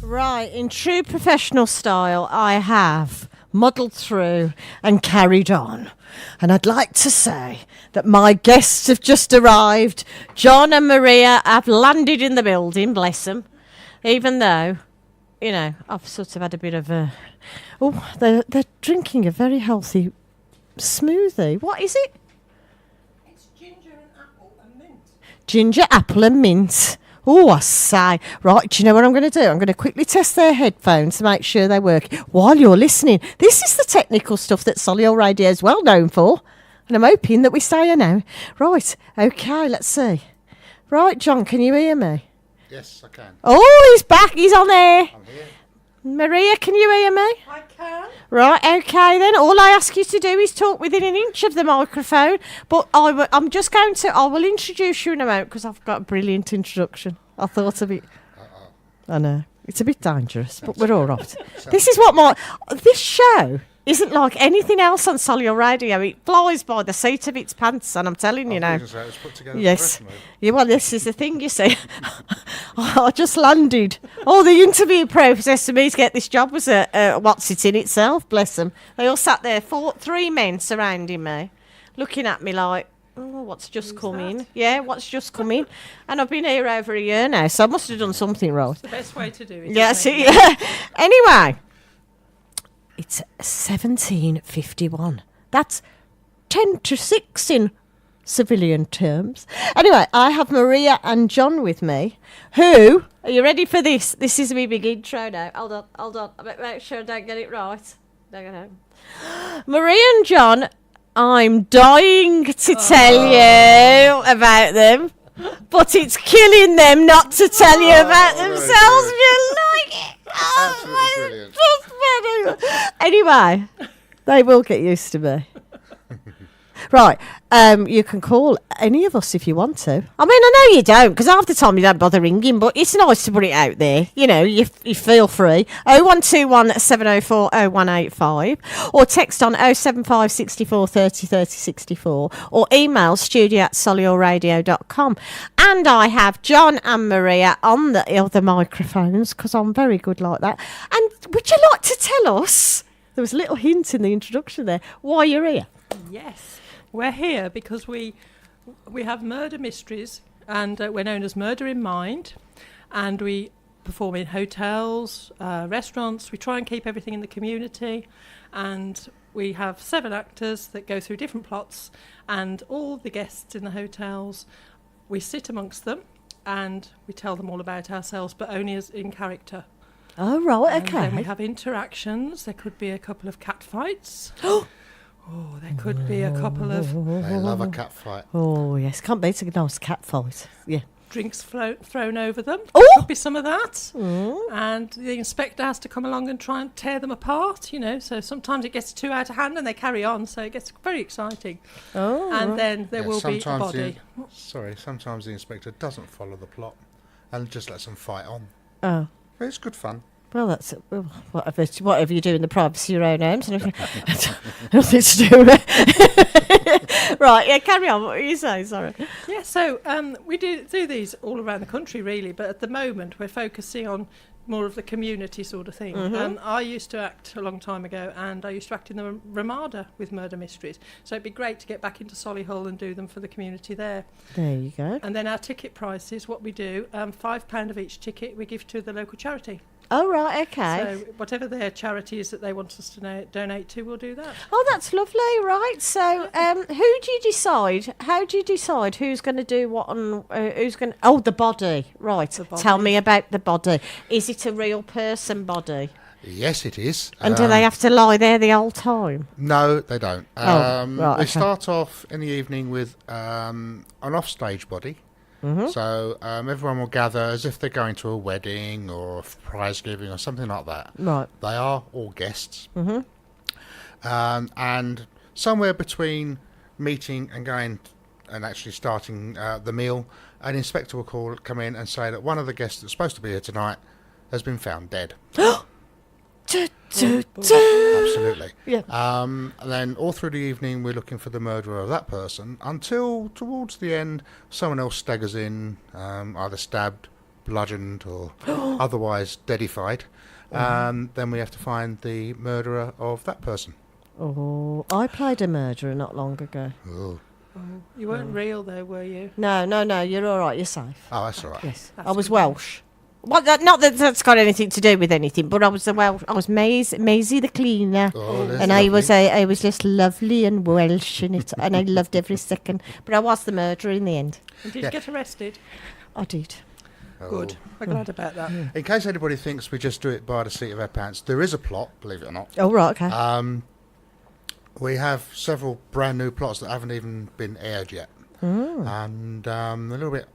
Right, in true professional style, I have muddled through and carried on. And I'd like to say that my guests have just arrived. John and Maria have landed in the building, bless them. Even though, you know, I've sort of had a bit of a... Oh, they're drinking a very healthy smoothie. What is it? It's ginger and apple and mint. Ginger, apple and mint. Oh, I say. Right, do you know what I'm going to do? I'm going to quickly test their headphones to make sure they work while you're listening. This is the technical stuff that Solihull Radio is well known for. And I'm hoping that we stay here now. Right, okay, let's see. Right, John, can you hear me? Yes, I can. Oh, he's back. He's on there. I'm here. Maria, can you hear me? I can. Right, okay then. All I ask you to do is talk within an inch of the microphone. But I'm just going to... I will introduce you in a moment because I've got a brilliant introduction. I thought of it. I know. It's a bit dangerous, but we're all right. This is what this show isn't like anything else on Solihull Radio. It flies by the seat of its pants, and I'm telling you now. It was put together Yes. Yeah, well, this is the thing, you see. I just landed. Oh, the interview process for me to get this job was what's it in itself, bless them. They all sat there, three men surrounding me, looking at me like, oh, what's just come in? Yeah, what's just come in? And I've been here over a year now, so I must have done something right. It's the best way to do it. Yeah, isn't see, it? Anyway, it's 1751. That's 10 to 6 in civilian terms. Anyway, I have Maria and John with me, who... Are you ready for this? This is my big intro now. Hold on. I better make sure I don't get it right. Maria and John, I'm dying to tell you about them, but it's killing them not to tell you about themselves. You like it? Absolutely brilliant. Anyway, they will get used to me. Right, you can call any of us if you want to. I mean, I know you don't, because half the time you don't bother ringing, but it's nice to put it out there. You know, you feel free. 0121 704 0185, or text on 075 64 30 30 64, or email studio@solihullradio.com. And I have John and Maria on the other microphones, because I'm very good like that. And would you like to tell us, there was a little hint in the introduction there, why you're here? Yes. We're here because we have murder mysteries, and we're known as Murder in Mind, and we perform in hotels, restaurants. We try and keep everything in the community, and we have 7 actors that go through different plots, and all the guests in the hotels, we sit amongst them and we tell them all about ourselves, but only as in character. Oh, right, And okay. then we have interactions. There could be a couple of cat fights. Oh, there could be a couple of They love a cat fight. Oh, yes. Can't beat a nice cat fight. Yeah. drinks thrown over them. Oh! Could be some of that. Mm. And the inspector has to come along and try and tear them apart, you know. So sometimes it gets too out of hand and they carry on. So it gets very exciting. Oh, and right. then there will be a body. Sometimes the inspector doesn't follow the plot and just lets them fight on. Oh. But it's good fun. Well, that's whatever you do in the privacy of your own homes. Nothing to do with it. Right, yeah, carry on. What were you saying? Sorry. Yeah, so we do these all around the country, really, but at the moment we're focusing on more of the community sort of thing. Mm-hmm. I used to act a long time ago, and I used to act in the Ramada with murder mysteries. So it'd be great to get back into Solihull and do them for the community there. There you go. And then our ticket prices, what we do, £5 of each ticket we give to the local charity. Oh, right, okay. So whatever their charity is that they want us to donate to, we'll do that. Oh, that's lovely, right. So who do you decide? How do you decide who's going to do what and who's going to... Oh, the body, right. The body. Tell me about the body. Is it a real person body? Yes, it is. And do they have to lie there the whole time? No, they don't. Right, We okay. start off in the evening with an offstage body. Mm-hmm. So everyone will gather as if they're going to a wedding or a prize giving or something like that. Right. They are all guests. Mm-hmm. And somewhere between meeting and going and actually starting the meal, an inspector will come in and say that one of the guests that's supposed to be here tonight has been found dead. Absolutely. Yeah. And then all through the evening we're looking for the murderer of that person until towards the end someone else staggers in, either stabbed, bludgeoned or otherwise deadified, then we have to find the murderer of that person. Oh, I played a murderer not long ago. Oh, You weren't real though, were you? No, you're all right, you're safe. oh that's all right. Yes, That's I was good. Welsh. Well, not that that's got anything to do with anything, but I was Maisie the cleaner, Oh, that's and I was lovely. I was just lovely and Welsh in it, and I loved every second. But I was the murderer in the end. And did Yeah. you get arrested? I did. Oh. Good. We're glad about that. In case anybody thinks we just do it by the seat of our pants, there is a plot, believe it or not. Oh right, okay. We have several brand new plots that haven't even been aired yet. And a little bit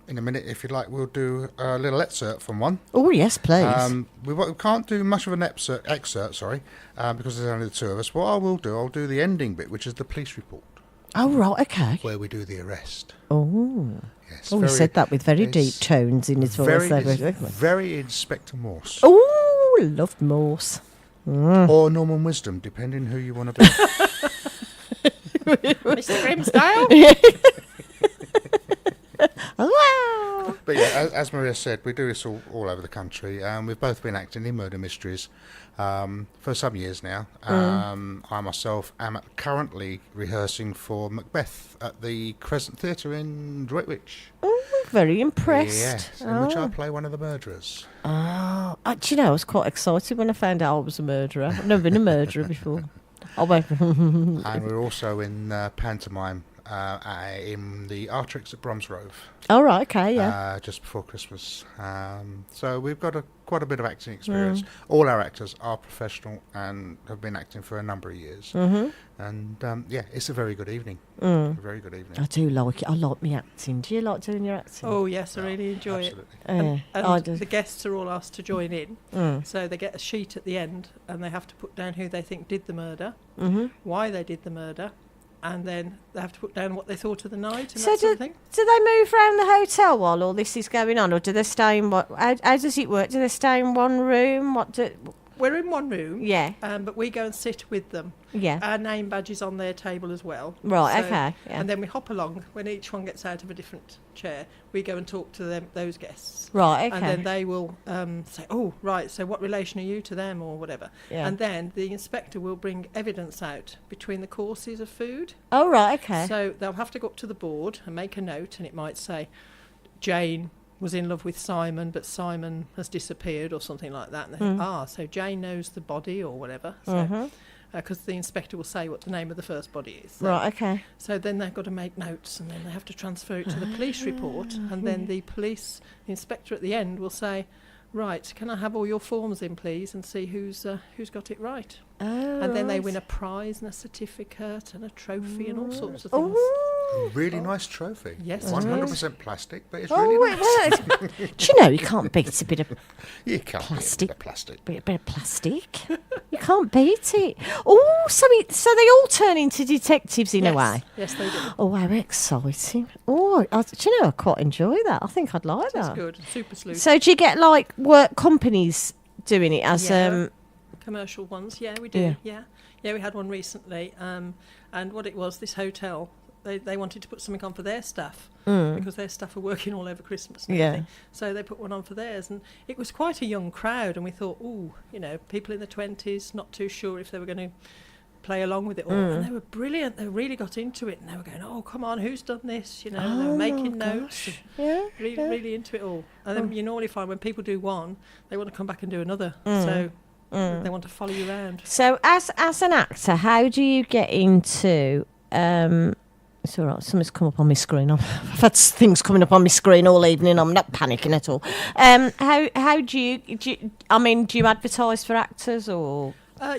in a minute, if you'd like, we'll do a little excerpt from one. Oh yes, please. We can't do much of an excerpt, because there's only the two of us. What I will do, I'll do the ending bit, which is the police report, Oh right, okay. where we do the arrest. Oh, Yes, he said that with very deep it's tones in his voice. very Inspector Morse. Oh, loved Morse. Or Norman Wisdom, depending who you want to be. Mr. Grimsdale? Wow. But yeah, as Maria said, we do this all over the country. We've both been acting in murder mysteries for some years now. I myself am currently rehearsing for Macbeth at the Crescent Theatre in Droitwich. Oh, very impressed. Yes, in which I play one of the murderers. Oh, do you know, I was quite excited when I found out I was a murderer. I've never been a murderer before. Oh, wait. And we're also in pantomime in the Artrix at Bromsgrove. Oh, right, okay, yeah. Just before Christmas. So we've got quite a bit of acting experience. All our actors are professional and have been acting for a number of years. And yeah, it's a very good evening. A very good evening. I do like it. I like me acting. Do you like doing your acting? Oh, yes, I really enjoy it. Absolutely. And I do. the guests are all asked to join in. So they get a sheet at the end and they have to put down who they think did the murder, why they did the murder, and then they have to put down what they thought of the night and So that sort of thing. do they move around the hotel while all this is going on, or do they stay in what? How does it work? Do they stay in one room? We're in one room, Yeah, but we go and sit with them. yeah. Our name badge is on their table as well. Right, So- okay, yeah. And then we hop along. When each one gets out of a different chair, we go and talk to those guests. Right, okay. And then they will say, oh, right, so what relation are you to them or whatever. Yeah. And then the inspector will bring evidence out between the courses of food. Oh, right, okay. So they'll have to go up to the board and make a note, and it might say, Jane was in love with Simon, but Simon has disappeared or something like that. And they think, so Jane knows the body or whatever. So, because the inspector will say what the name of the first body is. So, Right, okay. so then they've got to make notes, and then they have to transfer it to the police report, and then the inspector at the end will say, right, can I have all your forms in, please, and see who's got it right. Oh, And then they right. win a prize and a certificate and a trophy and all sorts of things. Oh, Really nice trophy. Yes, it 100% plastic, but it's oh really wait, nice. wait. Do you know you can't beat a bit of You can't Plastic. get the plastic. bit of plastic? You can't beat it. Oh, so they all turn into detectives in a way. Yes, they do. Oh, how exciting! Oh, do you know I quite enjoy that. I think I'd like That's that. good. Super sleuth. So do you get like work companies doing it as Yeah. Commercial ones, yeah, we do. Yeah. Yeah, we had one recently. And what it was, this hotel, they wanted to put something on for their staff because their staff are working all over Christmas and Yeah. everything. So they put one on for theirs, and it was quite a young crowd, and we thought, people in the 20s, not too sure if they were going to play along with it all. And they were brilliant. They really got into it, and they were going, oh, come on, who's done this? And they were making notes. And Yeah. really into it all. And then you normally find when people do one, they want to come back and do another. So they want to follow you around. So as an actor, how do you get into? It's all right. Something's come up on my screen. I've had things coming up on my screen all evening. I'm not panicking at all. How do you advertise for actors or?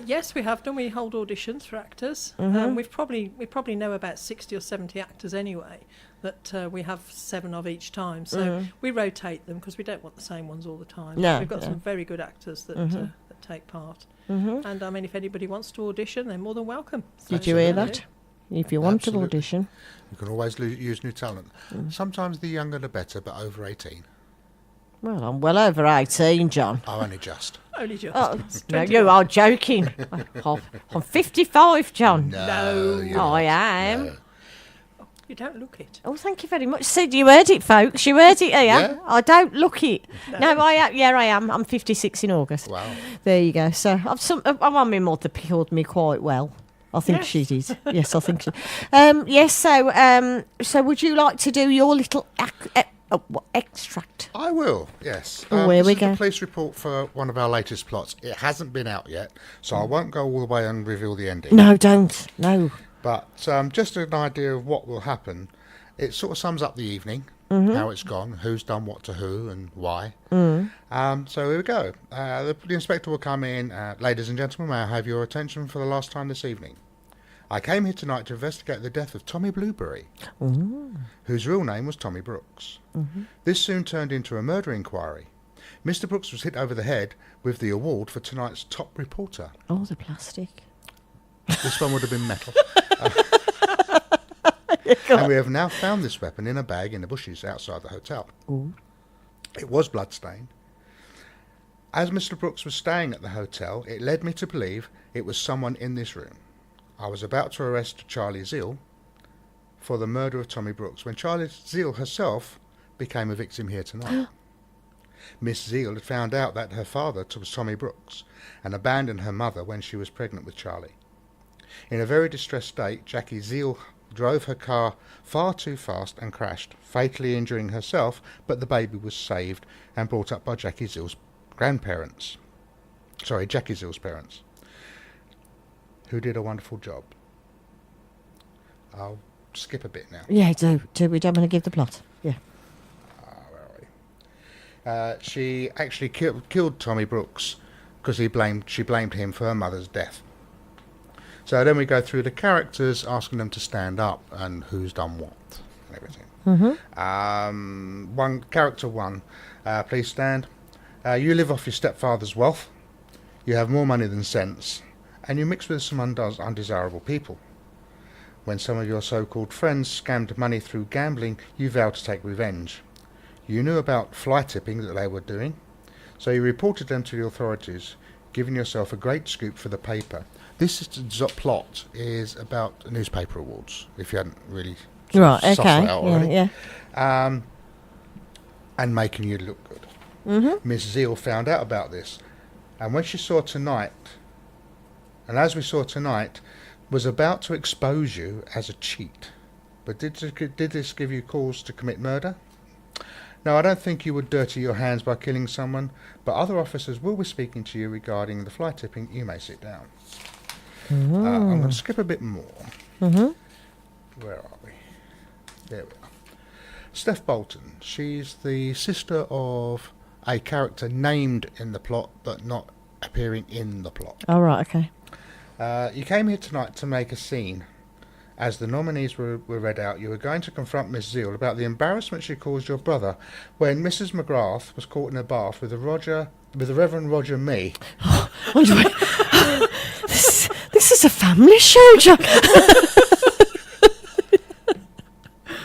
Yes, we have done. We hold auditions for actors. We probably know about 60 or 70 actors anyway. That we have 7 of each time. So we rotate them because we don't want the same ones all the time. No, We've got no. some very good actors that take part. And I mean, if anybody wants to audition, they're more than welcome. So Did you hear yeah. that? If you want to Absolutely. audition. You can always use new talent. Sometimes the younger the better, but over 18. Well, I'm well over 18, John. Oh, only just. Only just. Oh, It's no, 20. you are joking. I'm 55, John. No. you're I not. am. No. You don't look it. Oh, thank you very much. Sid, you heard it, folks. You heard it here. Yeah? I don't look it. No, I am. I'm 56 in August. Wow. There you go. So my mother peeled me quite well. I think Yes. she did. Yes, I think she. Yes. So would you like to do your little extract? I will, yes. Oh, here this we is go. the police report for one of our latest plots. It hasn't been out yet, so I won't go all the way and reveal the ending. No, don't. No. But just an idea of what will happen. It sort of sums up the evening, how it's gone, who's done what to who and why. So here we go. The inspector will come in. Ladies and gentlemen, may I have your attention for the last time this evening? I came here tonight to investigate the death of Tommy Blueberry, whose real name was Tommy Brooks. This soon turned into a murder inquiry. Mr. Brooks was hit over the head with the award for tonight's top reporter. Oh, the plastic. This one would have been metal. And we have now found this weapon in a bag in the bushes outside the hotel. Ooh. It was bloodstained. As Mr. Brooks was staying at the hotel, it led me to believe it was someone in this room. I was about to arrest Charlie Zeal for the murder of Tommy Brooks when Charlie Zeal herself became a victim here tonight. Miss Zeal had found out that her father was Tommy Brooks and abandoned her mother when she was pregnant with Charlie. In a very distressed state, Jackie Zeal drove her car far too fast and crashed, fatally injuring herself, but the baby was saved and brought up by Jackie Zeal's parents, who did a wonderful job. I'll skip a bit now. Yeah, do. We don't want to give the plot. Yeah. Where are we? She actually killed Tommy Brooks because she blamed him for her mother's death. So then we go through the characters, asking them to stand up and who's done what and everything. Character one, please stand. You live off your stepfather's wealth. You have more money than sense, and you mix with some undesirable people. When some of your so-called friends scammed money through gambling, you vowed to take revenge. You knew about fly tipping that they were doing, so you reported them to the authorities, giving yourself a great scoop for the paper. This plot is about newspaper awards, if you hadn't really Right, sussed okay. that out already. Yeah. And making you look good. Miss Zeal found out about this, and when she saw tonight, and as we saw tonight, was about to expose you as a cheat. But did this give you cause to commit murder? No, I don't think you would dirty your hands by killing someone, but other officers will be speaking to you regarding the fly tipping. You may sit down. I'm going to skip a bit more. Where are we? There we are. Steph Bolton. She's the sister of a character named in the plot, but not appearing in the plot. Oh, right, okay. You came here tonight to make a scene. As the nominees were read out, you were going to confront Miss Zeal about the embarrassment she caused your brother when Mrs. McGrath was caught in a bath with the Reverend Roger Me. This is a family show, Jack.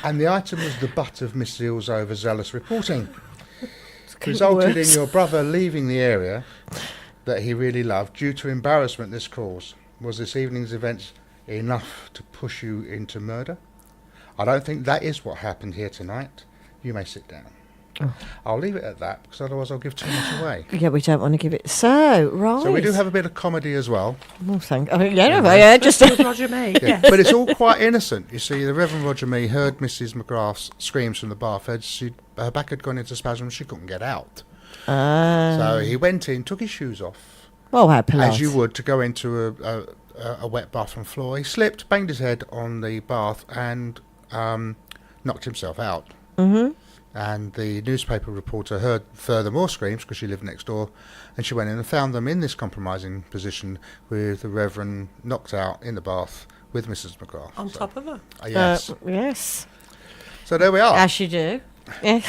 And the item was the butt of Miss Zeal's overzealous reporting. Resulted in your brother leaving the area that he really loved due to embarrassment this caused. Was this evening's events enough to push you into murder? I don't think that is what happened here tonight. You may sit down. I'll leave it at that, because otherwise I'll give too much away. Yeah, we don't want to give it. So, right. So we do have a bit of comedy as well. Oh, just It was Roger May. Yeah, Yes. but it's all quite innocent. You see, the Reverend Roger Mee heard Mrs. McGrath's screams from the bath. Her back had gone into spasm. She couldn't get out. So he went in, took his shoes off, Oh, how polite. as you would, to go into a wet bathroom floor. He slipped, banged his head on the bath, and knocked himself out. And the newspaper reporter heard further more screams because she lived next door, and she went in and found them in this compromising position with the Reverend knocked out in the bath with Mrs. McGrath. On top of her. Yes. Yes. So there we are. As you do. Yeah.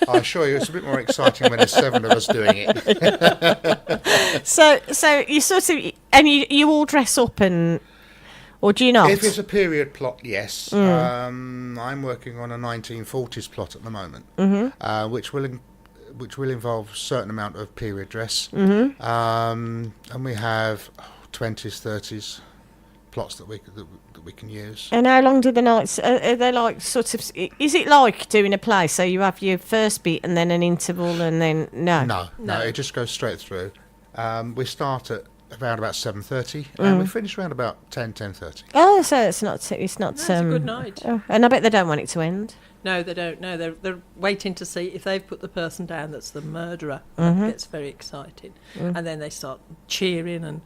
I assure you, it's a bit more exciting when there's 7 of us doing it. So you sort of, and you all dress up or do you not? If it's a period plot, yes. I'm working on a 1940s plot at the moment, which will involve a certain amount of period dress, and we have 20s, 30s, plots that we can use. And how long do the nights? Are they like sort of? Is it like doing a play? So you have your first bit and then an interval and then No, it just goes straight through. We start at around about 7:30 and we finish around about 10:30. Oh, so it's not. It's not. It's a good night. Oh, and I bet they don't want it to end. No, they don't. No, they're waiting to see if they've put the person down that's the murderer. That gets very exciting, and then they start cheering and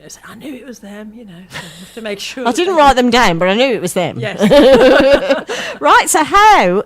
say, "I knew it was them." So you have to make sure. I didn't write them down, but I knew it was them. Yes. Right. So how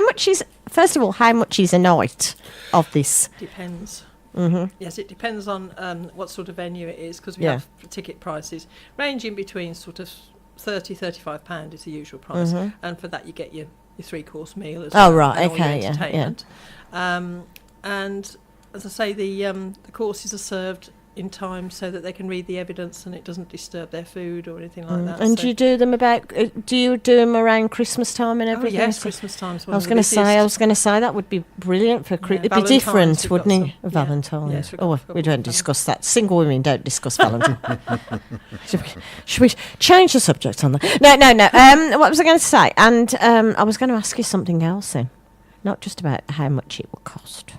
much is, first of all, how much is a night of this? Depends. Mm-hmm. Yes, it depends on what sort of venue it is, because we Yeah. have ticket prices ranging between sort of £30-35 is the usual price, and for that you get your 3-course meal as well. Oh, right, and all your okay, yeah, entertainment. And as I say, the courses are served in time so that they can read the evidence and it doesn't disturb their food or anything like that. And so do you do them do you do them around Christmas time and Oh everything? yes, Christmas time's one I was of the going to say, busiest. that would be brilliant for It'd be Valentine's, different, we've wouldn't got it? some. Valentine's. Yes, we've Oh, got we don't some. discuss that. Single women don't discuss Valentine's. Should we change the subject on that? No. What was I going to say? And I was going to ask you something else then, not just about how much it will cost.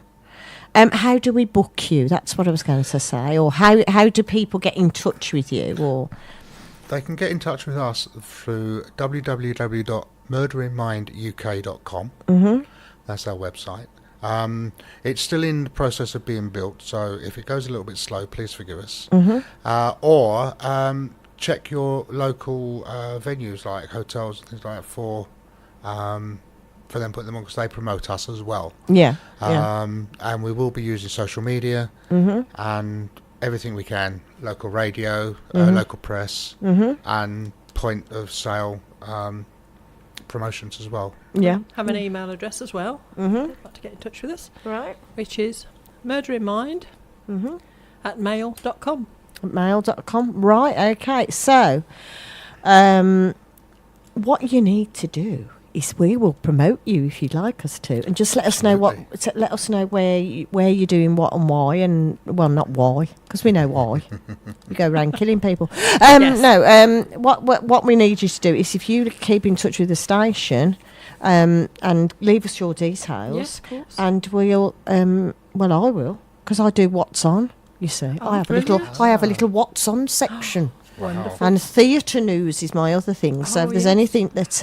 How do we book you? That's what I was going to say. Or how do people get in touch with you? Or They can get in touch with us through www.murderinminduk.com. That's our website. It's still in the process of being built, so if it goes a little bit slow, please forgive us. Or check your local venues like hotels and things like that for them putting them on, because they promote us as well. yeah. And we will be using social media and everything we can, local radio, local press, and point of sale promotions as well. Yeah. Have an email address as well. If you'd like to get in touch with us, Right. which is murderinmind@mail.com. Mail.com. Right, okay. So, what you need to do is we will promote you if you'd like us to, and just let us know let us know where you're doing what and why, and well, not why, because we know why. You go around killing people. Yes. No. What we need you to do is, if you keep in touch with the station, and leave us your details, Yes, of course. and we'll I will, because I do what's on. You see, Oh, I have brilliant. a little what's on section. Wonderful. And theatre news is my other thing. So if there's yes. anything that,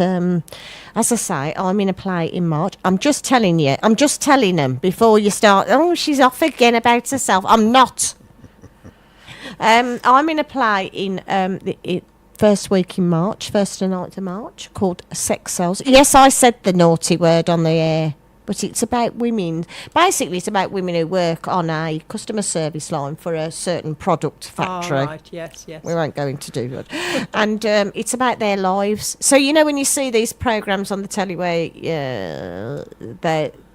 as I say, I'm in a play in March. I'm just telling them before you start, oh, she's off again about herself. I'm not. I'm in a play in the first week in March, 1st and 9th of March, called Sex Cells. Yes, I said the naughty word on the air. But it's about women. Basically, it's about women who work on a customer service line for a certain product factory. Oh, right, yes. We won't go into do that. And it's about their lives. So, when you see these programmes on the telly where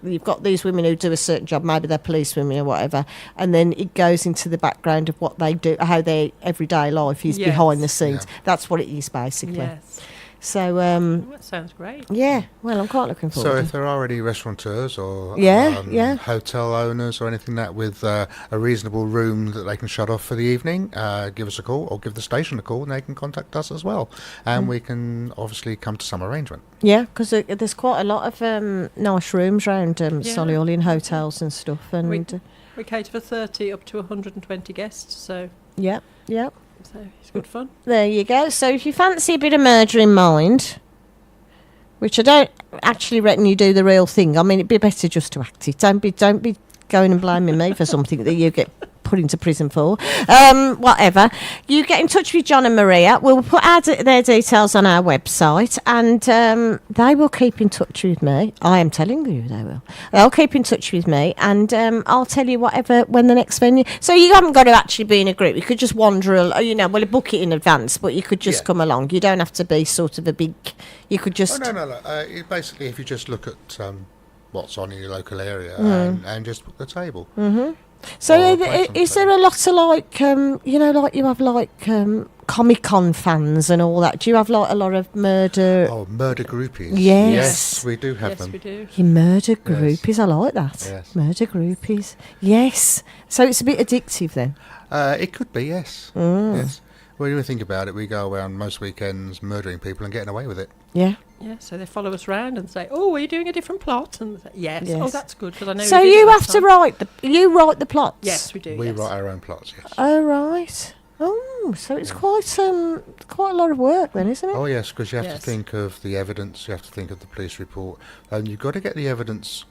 you've got these women who do a certain job, maybe they're police women or whatever, and then it goes into the background of what they do, how their everyday life is Yes. behind the scenes. Yeah. That's what it is, basically. Yes. So, That sounds great. yeah, well, I'm quite looking forward So to if it. there are any restaurateurs or Yeah. hotel owners or anything that with a reasonable room that they can shut off for the evening, give us a call or give the station a call, and they can contact us as well. And we can obviously come to some arrangement. Yeah, because there's quite a lot of nice rooms around Solihull in hotels and stuff. And We cater for 30 up to 120 guests, so yeah. it's good fun. There you go. So if you fancy a bit of murder in mind, which I don't actually reckon you do the real thing. I mean, it'd be better just to act it. Don't be going and blaming me for something that you get put into prison for. Whatever. You get in touch with John and Maria. We'll put their details on our website, and they will keep in touch with me. I am telling you they will. They'll keep in touch with me, and I'll tell you when the next venue. So you haven't got to actually be in a group. You could just wander, we'll book it in advance, but you could just come along. You don't have to be sort of a big... You could just... Oh, no. Basically, if you just look at what's on in your local area and just book the table. Mm-hmm. So is there a lot of like you have like Comic-Con fans and all that? Do you have like a lot of murder? Oh, murder groupies. Yes. We do have Yes, them. we do. Your murder groupies, I like that. Yes. Murder groupies. Yes. So it's a bit addictive then. It could be, yes. Yes. Well, when you think about it, we go around most weekends murdering people and getting away with it. Yeah. Yeah, so they follow us round and say, "Oh, are you doing a different plot?" And they say, yes. Yes. Oh, that's good because I know. So we did you it have last to time. write the plots. Yes, we do. We yes. write our own plots, yes. Oh right. Oh, so it's quite a lot of work then, isn't it? Oh, yes, because you have Yes. to think of the evidence, you have to think of the police report, and you've got to get the evidence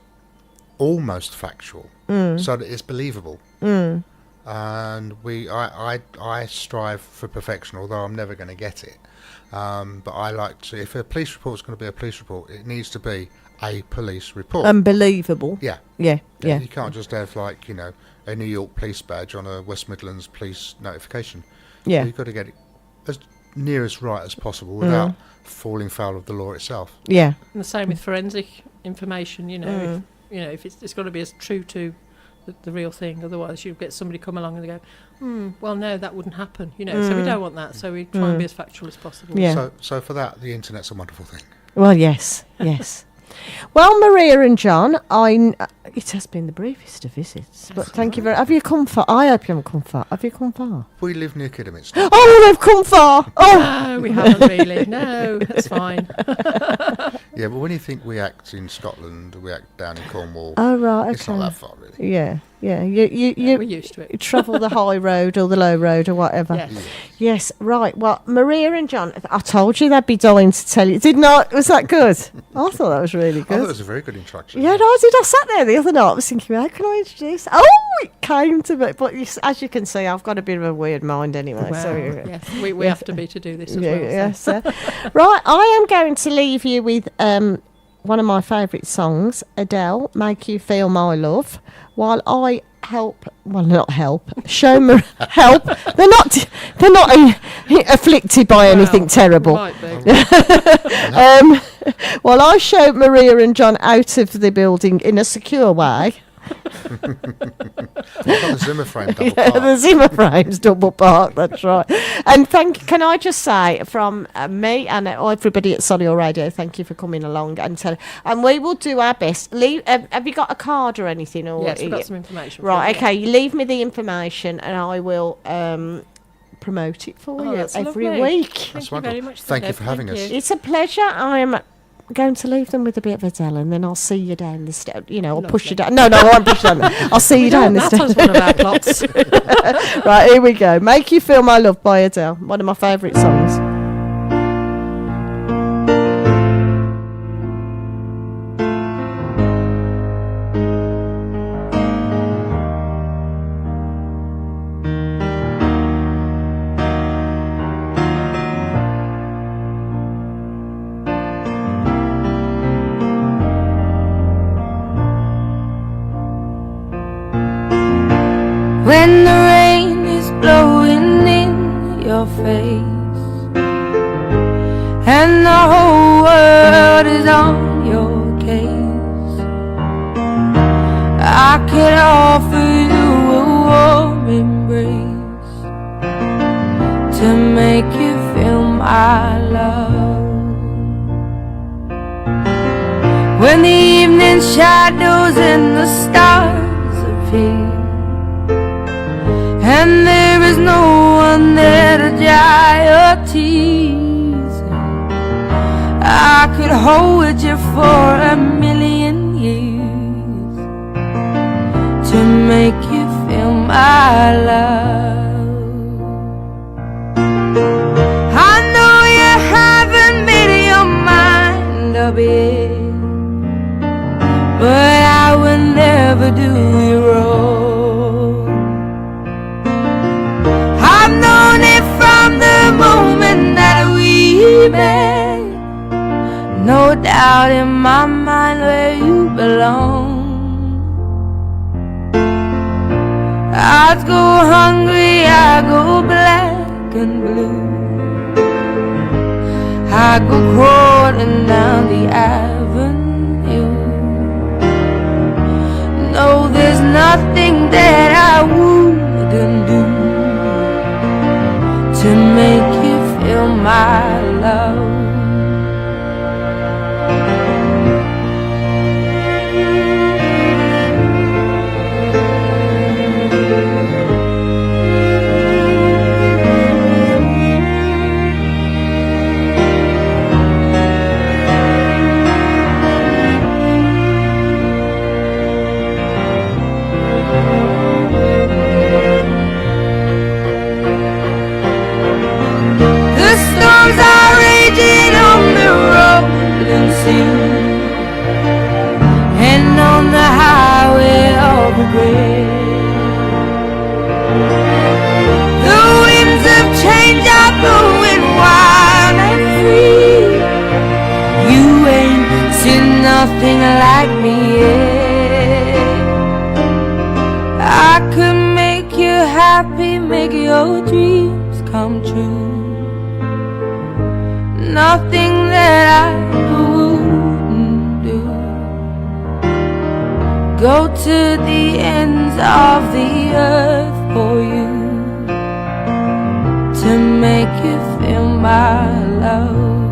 almost factual so that it's believable. Mm. And I strive for perfection, although I'm never going to get it. But I like to, if a police report is going to be a police report, it needs to be a police report. Unbelievable. Yeah. Yeah. Yeah. You can't just have, like, you know, a New York police badge on a West Midlands police notification. Yeah. You've got to get it as near as right as possible without falling foul of the law itself. Yeah. And the same with forensic information. You know, if it's got to be as true to the real thing. Otherwise, you get somebody come along and they go, well, no, that wouldn't happen. You know, so we don't want that. So we try and be as factual as possible. Yeah. So for that, the internet's a wonderful thing. Well, yes. Yes. Well, Maria and John, it has been the briefest of visits, but thank you very. Have you come far? I hope you haven't come far. Have you come far? We live near Kidderminster. Oh, they've come far. Oh, No, we haven't really. No, that's fine. Yeah, but when you think we act in Scotland, we act down in Cornwall. oh right. Okay. It's not that far, really. Yeah. Yeah. You We're used to you it. travel the high road or the low road or whatever. Yes. Yes, right. Well, Maria and John, I told you they'd be dying to tell you. Didn't I? Was that good? I thought that was really I thought it good. was a very good introduction. Yeah, no, I did. I sat there the other night. I was thinking, how can I introduce? Oh, it came to me. But as you can see, I've got a bit of a weird mind anyway. Well, so yes, we have to be to do this as yeah, well. yes. So. Right, I am going to leave you with one of my favourite songs, Adele, "Make You Feel My Love," while I not help, show me help. They're not afflicted by anything terrible. Might be. While I show Maria and John out of the building in a secure way. We've got the Zimmer frame double Yeah, park. the Zimmer frames double park, that's right. And can I just say from me and everybody at Solihull Radio, thank you for coming along and we will do our best. Have you got a card or anything? Or Yes, we've got some information. right, for you, okay, you leave me the information and I will promote it for you that's every lovely. week. Thank That's you very wonderful. much. Thank you Deb. for having Thank us. you. It's a pleasure. I am going to leave them with a bit of Adele and then I'll see you down the stairs. You know, I'll push you down. No, I won't push you down. I'll see you down the That stairs. was one of our plots. Right, here we go. "Make You Feel My Love" by Adele. One of my favourite songs. When the rain is blowing in your face and the whole world is on your case, I could offer you a warm embrace to make you feel my love. When the evening shadows and the stars appear and there is no one there to dry your tears, I could hold you for a million years to make you feel my love. I know you haven't made your mind up yet, but I will never do you wrong. I've known it from the moment that we met, no doubt in my mind where you belong. I'd go hungry, I go black and blue, I go crawling down the avenue. No, there's nothing that I wouldn't do to make you feel my love. sing, and on the highway of regret, the winds of change are blowing wild and free. You ain't seen nothing like me yet. I could make you happy, make your dreams come true. Nothing that I wouldn't do. Go to the ends of the earth for you, to make you feel my love,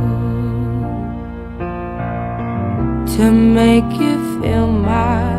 to make you feel my